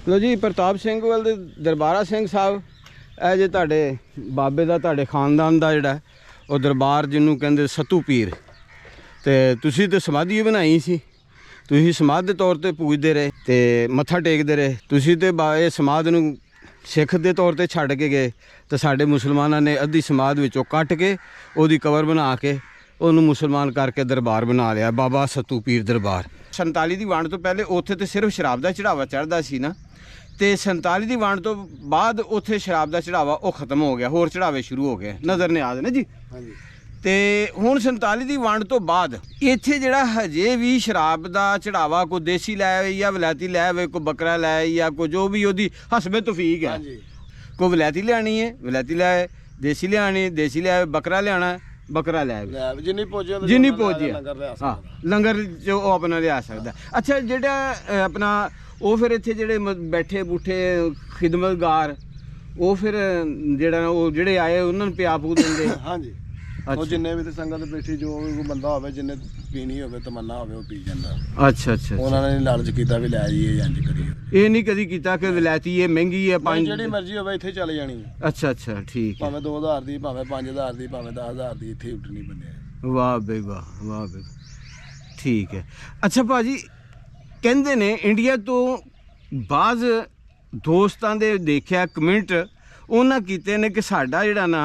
लो जी प्रताप सिंह वाल दरबारा सिंह साहब ਇਹ ਜੇ ਤੁਹਾਡੇ ਬਾਬੇ ਦਾ ਤੁਹਾਡੇ ਖਾਨਦਾਨ ਦਾ ਜਿਹੜਾ ਉਹ ਦਰਬਾਰ ਜਿਹਨੂੰ ਕਹਿੰਦੇ ਸੱਤੂ ਪੀਰ ਤੇ ਤੁਸੀਂ ਤੇ ਸਮਾਧੀ ਬਣਾਈ ਸੀ ਤੁਸੀਂ ਸਮਾਧ ਦੇ ਤੌਰ ਤੇ ਪੂਜਦੇ ਰਹੇ ਤੇ ਮੱਥਾ ਟੇਕਦੇ ਰਹੇ ਤੁਸੀਂ ਤੇ ਇਹ ਸਮਾਧ ਨੂੰ ਸਿੱਖ ਦੇ ਤੌਰ ਤੇ ਛੱਡ ਕੇ ਗਏ ਤੇ ਸਾਡੇ ਮੁਸਲਮਾਨਾਂ ਨੇ ਅੱਧੀ ਸਮਾਧ ਵਿੱਚੋਂ ਕੱਟ ਕੇ ਉਹਦੀ ਕਬਰ ਬਣਾ ਕੇ ਉਹਨੂੰ ਮੁਸਲਮਾਨ ਕਰਕੇ ਦਰਬਾਰ ਬਣਾ ਲਿਆ ਬਾਬਾ ਸੱਤੂ ਪੀਰ ਦਰਬਾਰ 47 ਦੀ ਵੰਡ ਤੋਂ ਪਹਿਲੇ ਉੱਥੇ ਤੇ ਸਿਰਫ ਸ਼ਰਾਬ ਦਾ ਚੜਾਵਾ ਚੜ੍ਹਦਾ ਸੀ ਨਾ ਤੇ 47 ਦੀ ਵੰਡ ਤੋਂ ਬਾਅਦ ਉੱਥੇ ਸ਼ਰਾਬ ਦਾ ਚੜਾਵਾ ਉਹ ਖਤਮ ਹੋ ਗਿਆ ਹੋਰ ਚੜਾਵੇ ਸ਼ੁਰੂ ਹੋ ਗਏ ਨਜ਼ਰ ਨਿਆਜ਼ ਨੇ ਜੀ ਹਾਂਜੀ ਤੇ ਹੁਣ 47 ਦੀ ਵੰਡ ਤੋਂ ਬਾਅਦ ਇੱਥੇ ਜਿਹੜਾ ਹਜੇ ਵੀ ਸ਼ਰਾਬ ਦਾ ਚੜਾਵਾ ਕੋਈ ਦੇਸੀ ਲੈ ਆਵੇ ਜਾਂ ਵਲੈਤੀ ਲੈ ਆਵੇ ਕੋਈ ਬੱਕਰਾ ਲੈ ਜਾਂ ਕੋਈ ਜੋ ਵੀ ਉਹਦੀ ਹਸਬੇ ਤੌਫੀਕ ਹੈ ਕੋਈ ਵਲੈਤੀ ਲਿਆਣੀ ਹੈ ਵਲੈਤੀ ਲੈ ਦੇਸੀ ਲਿਆਣੀ ਦੇਸੀ ਲੈ ਆਵੇ ਬੱਕਰਾ ਲਿਆਣਾ ਬੱਕਰਾ ਲੈ ਆਵੇ ਜਿੰਨੀ ਪਹੁੰਚੀ ਹਾਂ ਲੰਗਰ ਜੋ ਉਹ ਆਪਣਾ ਲਿਆ ਸਕਦਾ ਅੱਛਾ ਜਿਹੜਾ ਆਪਣਾ ਉਹ ਫਿਰ ਇੱਥੇ ਜਿਹੜੇ ਬੈਠੇ ਬੂਠੇ ਖਿਦਮਤਗਾਰ ਉਹ ਫਿਰ ਜਿਹੜਾ ਉਹ ਜਿਹੜੇ ਆਏ ਉਹਨਾਂ ਨੂੰ ਪਿਆ ਪੂ ਦਿੰਦੇ ਹਾਂਜੀ ਉਹ ਜਿੰਨੇ ਵੀ ਤੇ ਸੰਗਤ ਬੈਠੀ ਜੋ ਵੀ ਕੋਈ ਬੰਦਾ ਹੋਵੇ ਜਿੰਨੇ ਪੀਣੀ ਹੋਵੇ ਤਮੰਨਾ ਹੋਵੇ ਉਹ ਪੀ ਜਾਂਦਾ ਅੱਛਾ ਅੱਛਾ ਉਹਨਾਂ ਨੇ ਲਾਲਚ ਕੀਤਾ ਵੀ ਲੈ ਜਾਈਏ ਇੰਜ ਕਰੀਏ ਇਹ ਨਹੀਂ ਕਦੀ ਕੀਤਾ ਕਿ ਵਿਲਾਇਤੀ ਇਹ ਮਹਿੰਗੀ ਹੈ ਪੰਜ ਜਿਹੜੀ ਮਰਜ਼ੀ ਹੋਵੇ ਇੱਥੇ ਚੱਲ ਜਾਣੀ ਅੱਛਾ ਅੱਛਾ ਠੀਕ ਹੈ ਭਾਵੇਂ 2000 ਦੀ ਭਾਵੇਂ 5000 ਦੀ ਭਾਵੇਂ 10000 ਦੀ ਇੱਥੇ ਉੱਠਣੀ ਬੰਦੇ ਵਾਹ ਬਈ ਵਾਹ ਬਈ ਠੀਕ ਹੈ ਅੱਛਾ ਭਾਜੀ ਕਹਿੰਦੇ ਨੇ ਇੰਡੀਆ ਤੋਂ ਬਾਜ਼ ਦੋਸਤਾਂ ਦੇ ਦੇਖਿਆ ਕਮੈਂਟ ਉਹਨਾਂ ਕੀਤੇ ਨੇ ਕਿ ਸਾਡਾ ਜਿਹੜਾ ਨਾ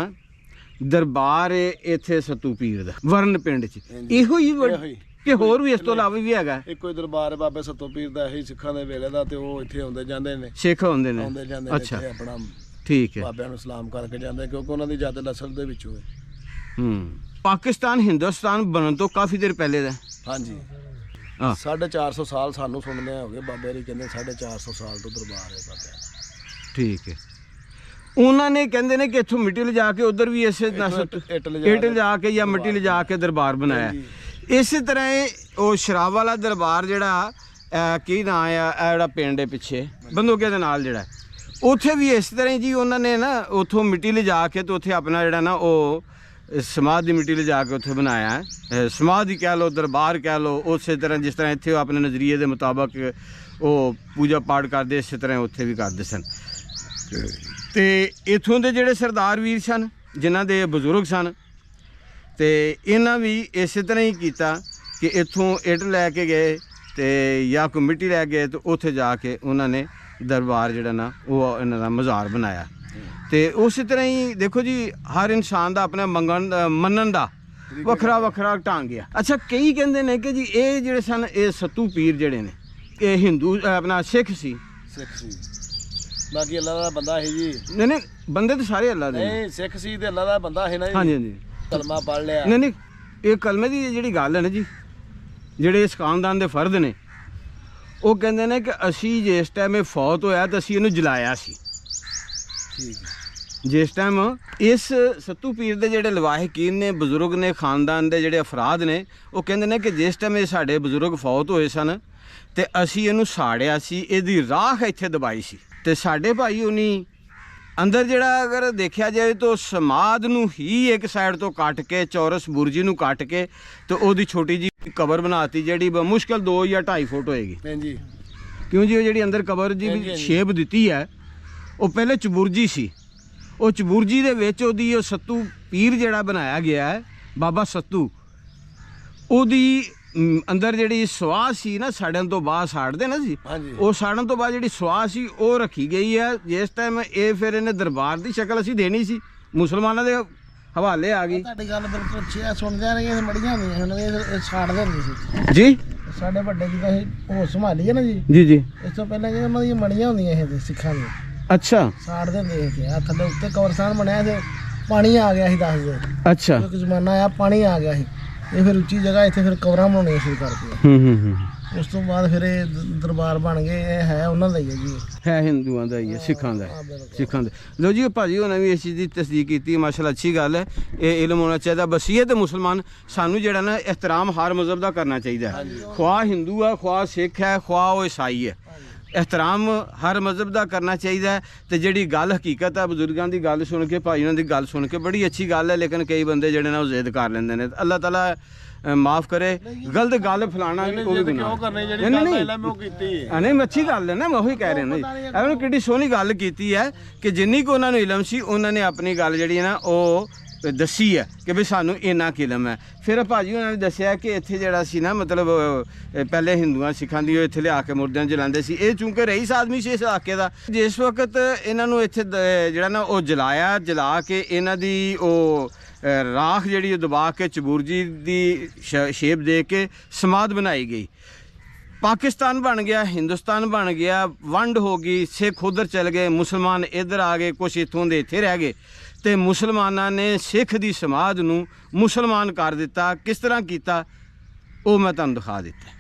ਦਰਬਾਰ ਹੈ ਇੱਥੇ ਸੱਤੂ ਪੀਰ ਦਾ ਵਰਨ ਪਿੰਡ 'ਚ ਇਹੋ ਹੀ ਕਿ ਹੋਰ ਵੀ ਇਸ ਤੋਂ ਇਲਾਵਾ ਵੀ ਹੈਗਾ ਇੱਕੋ ਹੀ ਦਰਬਾਰ ਬਾਬੇ ਸੱਤੂ ਪੀਰ ਦਾ ਇਹੀ ਸਿੱਖਾਂ ਦੇ ਵੇਲੇ ਦਾ ਤੇ ਉਹ ਇੱਥੇ ਆਉਂਦੇ ਜਾਂਦੇ ਨੇ ਸਿੱਖ ਆਉਂਦੇ ਨੇ ਅੱਛਾ ਆਪਣਾ ਠੀਕ ਹੈ ਬਾਬਿਆਂ ਨੂੰ ਸਲਾਮ ਕਰਕੇ ਜਾਂਦੇ ਕਿਉਂਕਿ ਉਹਨਾਂ ਦੀ ਜਦ ਨਸਲ ਦੇ ਵਿੱਚੋਂ ਹੈ ਪਾਕਿਸਤਾਨ ਹਿੰਦੁਸਤਾਨ ਬਣਨ ਤੋਂ ਕਾਫੀ ਦੇਰ ਪਹਿਲੇ ਦਾ ਹਾਂਜੀ 450 ਸਾਲ ਸਾਨੂੰ ਸੁਣਦੇ ਹੋ ਗਏ ਬਾਬੇ ਰੀ ਕਹਿੰਦੇ 450 ਸਾਲ ਤੋਂ ਦਰਬਾਰ ਹੈ ਬਾਬੇ ਠੀਕ ਹੈ ਉਹਨਾਂ ਨੇ ਕਹਿੰਦੇ ਨੇ ਕਿ ਇੱਥੋਂ ਮਿੱਟੀ ਲਿਜਾ ਕੇ ਉਧਰ ਵੀ ਇਸੇ ਇੱਟ ਲਿਜਾ ਕੇ ਜਾਂ ਮਿੱਟੀ ਲਿਜਾ ਕੇ ਦਰਬਾਰ ਬਣਾਇਆ ਇਸੇ ਤਰ੍ਹਾਂ ਉਹ ਸ਼ਰਾਬ ਵਾਲਾ ਦਰਬਾਰ ਜਿਹੜਾ ਕੀ ਨਾਂ ਆ ਜਿਹੜਾ ਪਿੰਡ ਹੈ ਪਿੱਛੇ ਬੰਦੋਕਿਆਂ ਦੇ ਨਾਲ ਜਿਹੜਾ ਉੱਥੇ ਵੀ ਇਸ ਤਰ੍ਹਾਂ ਜੀ ਉਹਨਾਂ ਨੇ ਨਾ ਉੱਥੋਂ ਮਿੱਟੀ ਲਿਜਾ ਕੇ ਤੇ ਉੱਥੇ ਆਪਣਾ ਜਿਹੜਾ ਨਾ ਉਹ ਸਮਾਧ ਦੀ ਮਿੱਟੀ ਲਿਜਾ ਕੇ ਉੱਥੇ ਬਣਾਇਆ ਹੈ ਸਮਾਧ ਹੀ ਕਹਿ ਲਓ ਦਰਬਾਰ ਕਹਿ ਲਓ ਉਸੇ ਤਰ੍ਹਾਂ ਜਿਸ ਤਰ੍ਹਾਂ ਇੱਥੇ ਆਪਣੇ ਨਜ਼ਰੀਏ ਦੇ ਮੁਤਾਬਕ ਉਹ ਪੂਜਾ ਪਾਠ ਕਰਦੇ ਇਸੇ ਤਰ੍ਹਾਂ ਉੱਥੇ ਵੀ ਕਰਦੇ ਸਨ ਤੇ ਇੱਥੋਂ ਦੇ ਜਿਹੜੇ ਸਰਦਾਰ ਵੀਰ ਸਨ ਜਿਨ੍ਹਾਂ ਦੇ ਬਜ਼ੁਰਗ ਸਨ ਤੇ ਇਹਨਾਂ ਵੀ ਇਸੇ ਤਰ੍ਹਾਂ ਹੀ ਕੀਤਾ ਕਿ ਇੱਥੋਂ ਇੱਟ ਲੈ ਕੇ ਗਏ ਤੇ ਜਾਂ ਕੋਈ ਮਿੱਟੀ ਲੈ ਗਏ ਤੇ ਉੱਥੇ ਜਾ ਕੇ ਉਹਨਾਂ ਨੇ ਦਰਬਾਰ ਜਿਹੜਾ ਨਾ ਉਹ ਇਹਨਾਂ ਦਾ ਮਜ਼ਾਰ ਬਣਾਇਆ ਤੇ ਉਸੇ ਤਰ੍ਹਾਂ ਹੀ ਦੇਖੋ ਜੀ ਹਰ ਇਨਸਾਨ ਦਾ ਆਪਣਾ ਮੰਨਣ ਦਾ ਵੱਖਰਾ ਢੰਗ ਆ ਅੱਛਾ ਕਈ ਕਹਿੰਦੇ ਨੇ ਕਿ ਜੀ ਇਹ ਜਿਹੜੇ ਸਨ ਇਹ ਸੱਤੂ ਪੀਰ ਜਿਹੜੇ ਨੇ ਇਹ ਹਿੰਦੂ ਆਪਣਾ ਸਿੱਖ ਸੀ ਬਾਕੀ ਅੱਲਾ ਦਾ ਬੰਦਾ ਹੈ ਜੀ ਨਹੀਂ ਬੰਦੇ ਤਾਂ ਸਾਰੇ ਅੱਲਾ ਦੇ ਨਹੀਂ ਸਿੱਖ ਸੀ ਤੇ ਅੱਲਾ ਦਾ ਬੰਦਾ ਹੈ ਨਾ ਜੀ ਹਾਂਜੀ ਕਲਮਾ ਪੜ੍ਹ ਲਿਆ ਨਹੀਂ ਇਹ ਕਲਮੇ ਦੀ ਜਿਹੜੀ ਗੱਲ ਹੈ ਨਾ ਜੀ ਜਿਹੜੇ ਇਸ ਖਾਨਦਾਨ ਦੇ ਫਰਦ ਨੇ ਉਹ ਕਹਿੰਦੇ ਨੇ ਕਿ ਅਸੀਂ ਜਿਸ ਟਾਈਮ ਇਹ ਫੌਤ ਹੋਇਆ ਤਾਂ ਅਸੀਂ ਇਹਨੂੰ ਜਲਾਇਆ ਸੀ ਠੀਕ ਜਿਸ ਟਾਈਮ ਇਸ ਸੱਤੂ ਪੀਰ ਦੇ ਜਿਹੜੇ ਲਵਾਹਿਕੀਨ ਨੇ ਬਜ਼ੁਰਗ ਨੇ ਖਾਨਦਾਨ ਦੇ ਜਿਹੜੇ ਅਫਰਾਦ ਨੇ ਉਹ ਕਹਿੰਦੇ ਨੇ ਕਿ ਜਿਸ ਟਾਈਮ ਇਹ ਸਾਡੇ ਬਜ਼ੁਰਗ ਫੌਤ ਹੋਏ ਸਨ ਤੇ ਅਸੀਂ ਇਹਨੂੰ ਸਾੜਿਆ ਸੀ ਇਹਦੀ ਰਾਖ ਇੱਥੇ ਦਬਾਈ ਸੀ ਤੇ ਸਾਡੇ ਭਾਈ ਉਨੀ ਅੰਦਰ ਜਿਹੜਾ ਅਗਰ ਦੇਖਿਆ ਜਾਏ ਤਾਂ ਸਮਾਧ ਨੂੰ ਹੀ ਇੱਕ ਸਾਈਡ ਤੋਂ ਕੱਟ ਕੇ ਚੌਰਸ ਬੁਰਜੀ ਨੂੰ ਕੱਟ ਕੇ ਤੇ ਉਹਦੀ ਛੋਟੀ ਜੀ ਕਬਰ ਬਣਾਤੀ ਜਿਹੜੀ ਮੁਸ਼ਕਿਲ 2 ਜਾਂ 2.5 ਫੁੱਟ ਹੋਏਗੀ ਜੀ ਕਿਉਂ ਜੀ ਉਹ ਜਿਹੜੀ ਅੰਦਰ ਕਬਰ ਦੀ ਸ਼ੇਪ ਦਿੱਤੀ ਹੈ ਉਹ ਪਹਿਲੇ ਚਬੁਰਜੀ ਸੀ ਉਹ ਚਬੁਰਜੀ ਦੇ ਵਿੱਚ ਉਹਦੀ ਉਹ ਸੱਤੂ ਪੀਰ ਜਿਹੜਾ ਬਣਾਇਆ ਗਿਆ ਹੈ ਬਾਬਾ ਸੱਤੂ ਉਹਦੀ ਅੰਦਰ ਜਿਹੜੀ ਸਵਾਹ ਸੀ ਨਾ ਸਾੜਨ ਤੋਂ ਬਾਅਦ ਸਾੜਦੇ ਨਾ ਸੀ ਉਹ ਸਾੜਨ ਤੋਂ ਬਾਅਦ ਜਿਹੜੀ ਸਵਾਹ ਸੀ ਉਹ ਰੱਖੀ ਗਈ ਹੈ ਜਿਸ ਟਾਈਮ ਇਹ ਫਿਰ ਇਹਨੇ ਦਰਬਾਰ ਦੀ ਸ਼ਕਲ ਅਸੀਂ ਦੇਣੀ ਸੀ ਮੁਸਲਮਾਨਾਂ ਦੇ ਹਵਾਲੇ ਆ ਗਈ ਤੁਹਾਡੀ ਗੱਲ ਬਿਲਕੁਲ ਅੱਛੀ ਆ ਸੁਣਦਿਆਂ ਨੇ ਇਹ ਮੜੀਆਂ ਹੁੰਦੀਆਂ ਹੁਣ ਇਹ ਸਾੜਦੇ ਹੁੰਦੇ ਸੀ ਜੀ ਸਾਡੇ ਵੱਡੇ ਜਿੱਦਾਂ ਅਸੀਂ ਉਹ ਸੰਭਾਲੀ ਹੈ ਨਾ ਜੀ ਇਸ ਤੋਂ ਪਹਿਲਾਂ ਕਿ ਉਹਨਾਂ ਦੀਆਂ ਮੜੀਆਂ ਹੁੰਦੀਆਂ ਇਹ ਸਿੱਖਾਂ ਦੀਆਂ ਅੱਛਾ ਸਾੜਦੇ ਹੁੰਦੇ ਸੀ ਆ ਥੱਲੇ ਉੱਤੇ ਕਬਰਸਤਾਨ ਬਣਿਆ ਤੇ ਪਾਣੀ ਆ ਗਿਆ ਸੀ ਦੱਸਦੇ ਅੱਛਾ ਇੱਕ ਜ਼ਮਾਨਾ ਆ ਪਾਣੀ ਆ ਗਿਆ ਸੀ ਇਹ ਫਿਰ ਉੱਚੀ ਜਗ੍ਹਾ ਇੱਥੇ ਫਿਰ ਕਬਰਾਂ ਬਣਾਉਣੀਆਂ ਸ਼ੁਰੂ ਕਰਤੀਆਂ ਉਸ ਤੋਂ ਬਾਅਦ ਫਿਰ ਇਹ ਦਰਬਾਰ ਬਣ ਗਏ ਇਹ ਹੈ ਉਹਨਾਂ ਦਾ ਹੀ ਹੈ ਜੀ ਹੈ ਹਿੰਦੂਆਂ ਦਾ ਹੀ ਹੈ ਸਿੱਖਾਂ ਦਾ ਲੋ ਜੀ ਭਾਜੀ ਉਹਨਾਂ ਵੀ ਇਸ ਚੀਜ਼ ਦੀ ਤਸਦੀਕ ਕੀਤੀ ਮਾਸ਼ਾਅੱਲਾ ਅੱਛੀ ਗੱਲ ਹੈ ਇਹ ਇਲਮ ਹੋਣਾ ਚਾਹੀਦਾ ਬਸੀਅਤ ਮੁਸਲਮਾਨ ਸਾਨੂੰ ਜਿਹੜਾ ਨਾ ਇਹਤਰਾਮ ਹਰ ਮਜ਼ਹਬ ਦਾ ਕਰਨਾ ਚਾਹੀਦਾ ਖੁਆ ਹਿੰਦੂ ਆ ਖੁਆ ਸਿੱਖ ਹੈ ਖੁਆ ਉਹ ਈਸਾਈ ਹੈ ਇਹਤਰਾਮ ਹਰ ਮਜ਼ਹਬ ਦਾ ਕਰਨਾ ਚਾਹੀਦਾ ਤੇ ਜਿਹੜੀ ਗੱਲ ਹਕੀਕਤ ਹੈ ਬਜ਼ੁਰਗਾਂ ਦੀ ਗੱਲ ਸੁਣ ਕੇ ਭਾਈ ਉਹਨਾਂ ਦੀ ਗੱਲ ਸੁਣ ਕੇ ਬੜੀ ਅੱਛੀ ਗੱਲ ਹੈ ਲੇਕਿਨ ਕਈ ਬੰਦੇ ਜਿਹੜੇ ਨਾ ਉਹ ਜ਼ਿੱਦ ਕਰ ਲੈਂਦੇ ਨੇ ਅੱਲਾਹ ਤਾਲਾ ਮਾਫ ਕਰੇ ਗਲਤ ਗੱਲ ਫਲਾਣਾ ਵੀ ਉਹ ਵੀ ਗੁਨਾਹ ਕਰਨੀ ਜਿਹੜੀ ਨਹੀਂ, ਨਹੀਂ। ਪਹਿਲਾਂ ਮੈਂ ਉਹ ਕੀਤੀ ਹੈ ਨਹੀਂ ਅੱਛੀ ਗੱਲ ਹੈ ਨਾ, ਮੈਂ ਉਹੀ ਕਹਿ ਰਿਹਾ ਨਾ ਜੀ। ਉਹਨਾਂ ਕਿੱਡੀ ਸੋਹਣੀ ਗੱਲ ਕੀਤੀ ਹੈ ਕਿ ਜਿੰਨੀ ਕੁ ਉਹਨਾਂ ਨੂੰ ਇਲਮ ਸੀ ਉਹਨਾਂ ਨੇ ਆਪਣੀ ਗੱਲ ਜਿਹੜੀ ਹੈ ਨਾ ਉਹ ਦੱਸੀ ਹੈ ਕਿ ਵੀ ਸਾਨੂੰ ਇੰਨਾ ਕੁ ਇਲਮ ਹੈ। ਫਿਰ ਭਾਜੀ ਉਹਨਾਂ ਨੇ ਦੱਸਿਆ ਕਿ ਇੱਥੇ ਜਿਹੜਾ ਸੀ ਨਾ ਮਤਲਬ ਪਹਿਲੇ ਹਿੰਦੂਆਂ ਸਿੱਖਾਂ ਦੀ ਉਹ ਇੱਥੇ ਲਿਆ ਕੇ ਮੁਰਦਿਆਂ ਨੂੰ ਜਲਾਉਂਦੇ ਸੀ। ਇਹ ਚੂੰਕਿ ਰਈਸ ਆਦਮੀ ਸੀ ਇਸ ਇਲਾਕੇ ਦਾ, ਜਿਸ ਵਕਤ ਇਹਨਾਂ ਨੂੰ ਇੱਥੇ ਜਿਹੜਾ ਨਾ ਉਹ ਜਲਾ ਕੇ ਇਹਨਾਂ ਦੀ ਉਹ ਰਾਖ ਜਿਹੜੀ ਉਹ ਦਬਾ ਕੇ ਚਬੂਰਜੀ ਦੀ ਸ਼ੇਪ ਦੇ ਕੇ ਸਮਾਧ ਬਣਾਈ ਗਈ। ਪਾਕਿਸਤਾਨ ਬਣ ਗਿਆ, ਹਿੰਦੁਸਤਾਨ ਬਣ ਗਿਆ, ਵੰਡ ਹੋ ਗਈ, ਸਿੱਖ ਉਧਰ ਚਲ ਗਏ, ਮੁਸਲਮਾਨ ਇੱਧਰ ਆ ਗਏ, ਕੁਛ ਇੱਥੋਂ ਦੇ ਇੱਥੇ ਰਹਿ ਗਏ ਤੇ ਮੁਸਲਮਾਨਾਂ ਨੇ ਸਿੱਖ ਦੀ ਸਮਾਧ ਨੂੰ ਮੁਸਲਮਾਨ ਕਰ ਦਿੱਤਾ। ਕਿਸ ਤਰ੍ਹਾਂ ਕੀਤਾ ਉਹ ਮੈਂ ਤੁਹਾਨੂੰ ਦਿਖਾ ਦਿੱਤਾ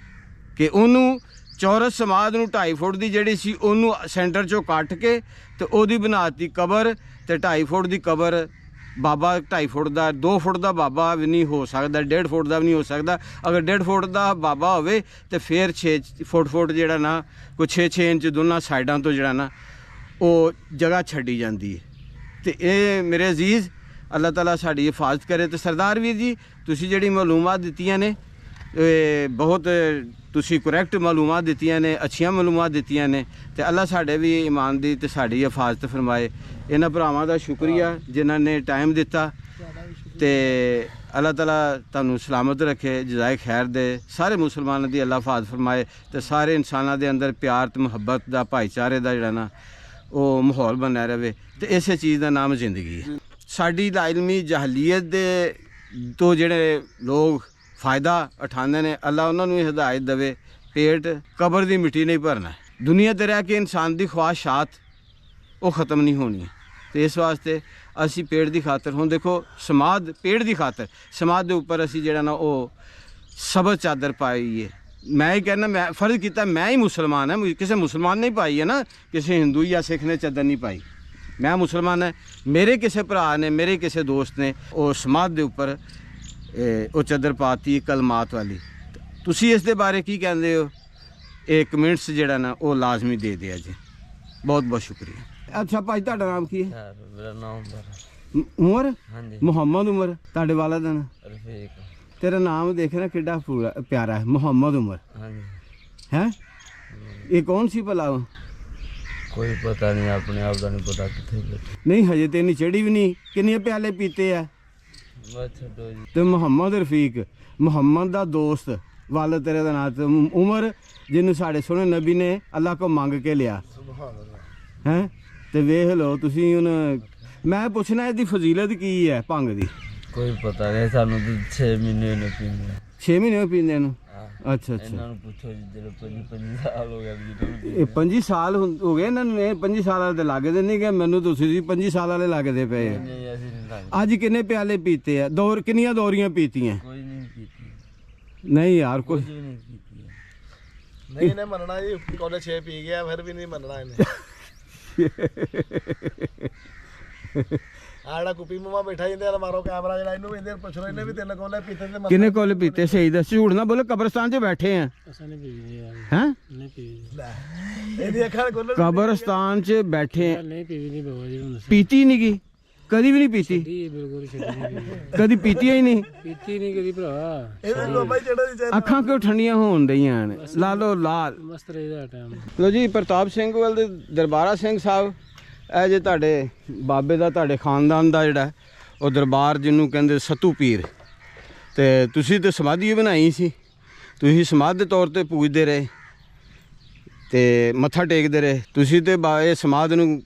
ਕਿ ਉਹਨੂੰ ਚੌਰਸ ਸਮਾਧ ਨੂੰ 2.5 ਫੁੱਟ ਦੀ ਜਿਹੜੀ ਸੀ ਉਹਨੂੰ ਸੈਂਟਰ 'ਚੋਂ ਕੱਟ ਕੇ ਤੇ ਉਹਦੀ ਬਣਾਤੀ ਕਬਰ ਤੇ 2.5 ਫੁੱਟ ਦੀ ਕਬਰ। ਬਾਬਾ 2.5 ਫੁੱਟ ਦਾ 2 ਫੁੱਟ ਦਾ ਬਾਬਾ ਵੀ ਨਹੀਂ ਹੋ ਸਕਦਾ, 1.5 ਫੁੱਟ ਦਾ ਵੀ ਨਹੀਂ ਹੋ ਸਕਦਾ। ਅਗਰ 1.5 ਫੁੱਟ ਦਾ ਬਾਬਾ ਹੋਵੇ ਤੇ ਫਿਰ 6 ਫੁੱਟ ਜਿਹੜਾ ਨਾ ਕੋਈ 6 ਇੰਚ ਦੋਨਾਂ ਸਾਈਡਾਂ ਤੋਂ ਜਿਹੜਾ ਨਾ ਉਹ ਜਗ੍ਹਾ ਛੱਡੀ ਜਾਂਦੀ ਹੈ। ਤੇ ਇਹ ਮੇਰੇ ਅਜ਼ੀਜ਼ ਅੱਲਾਹ ਤਾਲਾ ਸਾਡੀ ਹਿਫਾਜ਼ਤ ਕਰੇ। ਤੇ ਸਰਦਾਰ ਵੀਰ ਜੀ ਤੁਸੀਂ ਜਿਹੜੀ ਮਾਲੂਮਾਤ ਦਿੱਤੀਆਂ ਨੇ ਬਹੁਤ ਤੁਸੀਂ ਕਰੈਕਟ ਮਾਲੂਮਾਤ ਦਿੱਤੀਆਂ ਨੇ, ਅੱਛੀਆਂ ਮਾਲੂਮਾਤ ਦਿੱਤੀਆਂ ਨੇ ਤੇ ਅੱਲਾਹ ਸਾਡੇ ਵੀ ਈਮਾਨ ਦੀ ਤੇ ਸਾਡੀ ਹਿਫਾਜ਼ਤ ਫਰਮਾਏ। ਇਹਨਾਂ ਭਰਾਵਾਂ ਦਾ ਸ਼ੁਕਰੀਆ ਜਿਨ੍ਹਾਂ ਨੇ ਟਾਈਮ ਦਿੱਤਾ ਤੇ ਅੱਲਾਹ ਤਾਲਾ ਤੁਹਾਨੂੰ ਸਲਾਮਤ ਰੱਖੇ, ਜਜ਼ਾਏ ਖੈਰ ਦੇ। ਸਾਰੇ ਮੁਸਲਮਾਨਾਂ ਦੀ ਅੱਲਾਹ ਹਿਫਾਜ਼ਤ ਫਰਮਾਏ ਤੇ ਸਾਰੇ ਇਨਸਾਨਾਂ ਦੇ ਅੰਦਰ ਪਿਆਰ ਤੇ ਮੁਹੱਬਤ ਦਾ ਭਾਈਚਾਰੇ ਦਾ ਜਿਹੜਾ ਨਾ ਉਹ ਮਾਹੌਲ ਬਣਿਆ ਰਹੇ ਤੇ ਇਸੇ ਚੀਜ਼ ਦਾ ਨਾਮ ਜ਼ਿੰਦਗੀ ਹੈ। ਸਾਡੀ ਲਾਇਲਮੀ ਜਹਲੀਅਤ ਦੇ ਤੋਂ ਜਿਹੜੇ ਲੋਕ ਫਾਇਦਾ ਉਠਾਉਂਦੇ ਨੇ ਅੱਲਾ ਉਹਨਾਂ ਨੂੰ ਹਦਾਇਤ ਦੇਵੇ। ਪੇਟ ਕਬਰ ਦੀ ਮਿੱਟੀ ਨਹੀਂ ਭਰਨਾ, ਦੁਨੀਆ ਤੇ ਰਹਿ ਕੇ ਇਨਸਾਨ ਦੀ ਖਵਾਹਿਸ਼ਾਤ ਉਹ ਖਤਮ ਨਹੀਂ ਹੋਣੀ ਤੇ ਇਸ ਵਾਸਤੇ ਅਸੀਂ ਪੇਟ ਦੀ ਖਾਤਰ ਹੁਣ ਦੇਖੋ ਸਮਾਧ ਪੇਟ ਦੀ ਖਾਤਰ ਸਮਾਧ ਦੇ ਉੱਪਰ ਅਸੀਂ ਜਿਹੜਾ ਨਾ ਉਹ ਸਬਜ਼ ਚਾਦਰ ਪਾਈ ਹੈ। ਮੈਂ ਹੀ ਕਹਿੰਦਾ ਮੈਂ ਫਰਜ਼ ਕੀਤਾ ਮੈਂ ਹੀ ਮੁਸਲਮਾਨ ਹੈ, ਕਿਸੇ ਮੁਸਲਮਾਨ ਨੇ ਪਾਈ ਹੈ ਨਾ, ਕਿਸੇ ਹਿੰਦੂ ਜਾਂ ਸਿੱਖ ਨੇ ਚਾਦਰ ਨਹੀਂ ਪਾਈ। ਮੈਂ ਮੁਸਲਮਾਨ ਹੈ, ਮੇਰੇ ਕਿਸੇ ਭਰਾ ਨੇ ਮੇਰੇ ਕਿਸੇ ਦੋਸਤ ਨੇ ਉਹ ਸਮਾਧ ਦੇ ਉੱਪਰ ਉਹ ਚਾਦਰ ਪਾਤੀ ਕਲਮਾਤ ਵਾਲੀ। ਤੁਸੀਂ ਇਸ ਦੇ ਬਾਰੇ ਕੀ ਕਹਿੰਦੇ ਹੋ? ਇਹ ਕਮੈਂਟਸ ਜਿਹੜਾ ਨਾ ਉਹ ਲਾਜ਼ਮੀ ਦੇ ਦਿਆ ਜੀ। ਬਹੁਤ ਬਹੁਤ ਸ਼ੁਕਰੀਆ। ਅੱਛਾ ਭਾਈ ਤੁਹਾਡਾ ਨਾਮ ਕੀ ਹੈ? ਮੇਰਾ ਨਾਮ ਉਮਰ? ਹਾਂਜੀ ਮੁਹੰਮਦ ਉਮਰ। ਤੁਹਾਡੇ ਵਾਲਾ ਦਾ ਨਾਮ? ਰਫੀਕ। ਤੇਰਾ ਨਾਮ ਦੇਖਣਾ ਕਿੱਡਾ ਪਿਆਰਾ ਹੈ, ਮੁਹੰਮਦ ਉਮਰ ਹਾਂਜੀ ਹੈ। ਇਹ ਕੌਣ ਸੀ ਭਲਾ? ਕੋਈ ਪਤਾ ਨਹੀਂ, ਆਪਣੇ ਆਪ ਦਾ ਨਹੀਂ ਪਤਾ ਕਿੱਥੇ ਬੈਠੇ। ਨਹੀਂ ਹਜੇ ਤੇ ਨਹੀਂ ਚੜੀ ਵੀ ਨਹੀਂ। ਕਿੰਨੇ ਪਿਆਲੇ ਪੀਤੇ ਆ? ਬਸ ਛੱਡੋ ਜੀ। ਤੇ ਮੁਹੰਮਦ ਰਫੀਕ ਮੁਹੰਮਦ ਦਾ ਦੋਸਤ, ਵਾਲਾ ਤੇਰੇ ਦਾ ਨਾਂ ਤੇ ਉਮਰ ਜਿਹਨੂੰ ਸਾਡੇ ਸੋਹਣੇ ਨਬੀ ਨੇ ਅੱਲਾਹ ਕੋ ਮੰਗ ਕੇ ਲਿਆ ਹੈ। ਤੇ ਵੇਖ ਲਓ ਤੁਸੀਂ ਹੁਣ ਮੈਂ ਪੁੱਛਣਾ ਇਹਦੀ ਫਜ਼ੀਲਤ ਕੀ ਹੈ ਭੰਗ ਦੀ? ਕੋਈ ਪਤਾ ਨਹੀਂ ਸਾਨੂੰ ਤਾਂ 6 ਮਹੀਨੇ ਨੇ ਪੀਂਦੇ। 6 ਮਹੀਨੇ ਹੋ ਪੀਂਦੇ ਨੂੰ? ਹਾਂ ਅੱਛਾ ਇਹਨਾਂ ਅੱਛਾ। ਨੂੰ ਪੁੱਛੋ ਜੀ ਜਿਹੜੇ 25 ਸਾਲ ਹੋ ਗਏ ਜੀ। ਇਹ 25 ਸਾਲ ਹੋ ਗਏ ਇਹਨਾਂ ਨੂੰ? ਇਹ 25 ਸਾਲ ਵਾਲੇ ਤੇ ਲੱਗਦੇ ਨਹੀਂ ਕਿ ਮੈਨੂੰ ਤੁਸੀਂ ਜੀ 25 ਸਾਲ ਵਾਲੇ ਲੱਗਦੇ ਪਏ ਆ। ਨਹੀਂ ਅਸੀਂ ਨਹੀਂ ਲੱਗਦੇ। ਅੱਜ ਕਿੰਨੇ ਪਿਆਲੇ ਪੀਤੇ ਆ? ਕਿੰਨੀਆਂ ਦੌਰੀਆਂ ਪੀਤੀਆਂ? ਕੋਈ ਨਹੀਂ ਪੀਤੀ, ਨਹੀਂ ਯਾਰ ਕੁਝ ਕੋਈ ਵੀ ਨਹੀਂ ਪੀਤੀ। ਨਹੀਂ ਇਹਨੇ ਮੰਨਣਾ ਜੀ, ਕੋਲੇ 6 ਪੀ ਗਿਆ ਫਿਰ ਵੀ ਨਹੀਂ ਮੰਨਣਾ ਇਹਨੇ। ਆੜਾ ਕੁਪੀ ਮਮਾ ਬੈਠਾ ਜਿੰਦੇ ਵਾਲਾ ਮਾਰੋ ਕੈਮਰਾ ਜਿਹੜਾ ਇਹਨੂੰ ਇਹਦੇ ਪੁੱਛ ਲੋ ਇਹਨੇ ਵੀ 3 ਕੋਲੇ ਪੀਤੇ ਤੇ ਕਿੰਨੇ ਕੋਲ ਪੀਤੇ? ਸਹੀ ਦੱਸ, ਝੂਠ ਨਾ ਬੋਲੋ। ਕਬਰਸਤਾਨ 'ਚ ਬੈਠੇ ਆ ਅਸਾਂ ਨਹੀਂ ਪੀਦੇ ਯਾਰ, ਹੈ? ਨਹੀਂ ਪੀਦੇ, ਇਹਦੀ ਅੱਖਾਂ ਖੋਲੋ। ਕਬਰਸਤਾਨ 'ਚ ਬੈਠੇ ਆ। ਨਹੀਂ ਪੀਦੀ ਬਾਬਾ ਜੀ ਹੁਣ ਪੀਤੀ ਨਹੀਂ ਗਈ ਕਦੀ ਵੀ ਨਹੀਂ ਪੀਤੀ? ਬਿਲਕੁਲ ਛੱਡੀ ਕਦੀ ਪੀਤੀ ਹੀ ਨਹੀਂ? ਪੀਤੀ ਨਹੀਂ ਕਦੀ ਭਰਾ। ਇਹਦੇ ਬਾਬਾ ਜੀ ਜਿਹੜਾ ਦੀ ਅੱਖਾਂ ਕਿਉਂ ਠੰਡੀਆਂ ਹੋਣ ਡਈਆਂ ਨੇ? ਲਾਲੋ ਲਾਲ। ਮਸਤ ਰਹਿਦਾ ਟਾਈਮ। ਲੋ ਜੀ ਪ੍ਰਤਾਪ ਸਿੰਘ ਵੱਲ ਦੇ ਦਰਬਾਰਾ ਸਿੰਘ ਸਾਹਿਬ, ਇਹ ਜੇ ਤੁਹਾਡੇ ਬਾਬੇ ਦਾ ਤੁਹਾਡੇ ਖਾਨਦਾਨ ਦਾ ਜਿਹੜਾ ਉਹ ਦਰਬਾਰ ਜਿਹਨੂੰ ਕਹਿੰਦੇ ਸਤੂ ਪੀਰ, ਤੇ ਤੁਸੀਂ ਤੇ ਸਮਾਧੀ ਬਣਾਈ ਸੀ, ਤੁਸੀਂ ਸਮਾਧ ਦੇ ਤੌਰ ਤੇ ਪੂਜਦੇ ਰਹੇ ਤੇ ਮੱਥਾ ਟੇਕਦੇ ਰਹੇ। ਤੁਸੀਂ ਤੇ ਇਹ ਸਮਾਧ ਨੂੰ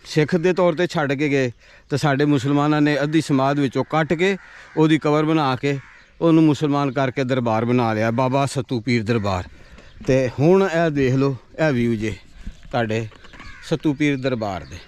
ਸਿੱਖ ਦੇ ਤੌਰ ਤੇ ਛੱਡ ਕੇ ਗਏ ਤੇ ਸਾਡੇ ਮੁਸਲਮਾਨਾਂ ਨੇ ਅੱਧੀ ਸਮਾਧ ਵਿੱਚੋਂ ਕੱਟ ਕੇ ਉਹਦੀ ਕਬਰ ਬਣਾ ਕੇ ਉਹਨੂੰ ਮੁਸਲਮਾਨ ਕਰਕੇ ਦਰਬਾਰ ਬਣਾ ਲਿਆ, ਬਾਬਾ ਸਤੂ ਪੀਰ ਦਰਬਾਰ। ਤੇ ਹੁਣ ਇਹ ਦੇਖ ਲਓ ਇਹ ਵਿਊ ਜੇ ਤੁਹਾਡੇ ਸਤੂ ਪੀਰ ਦਰਬਾਰ ਦੇ।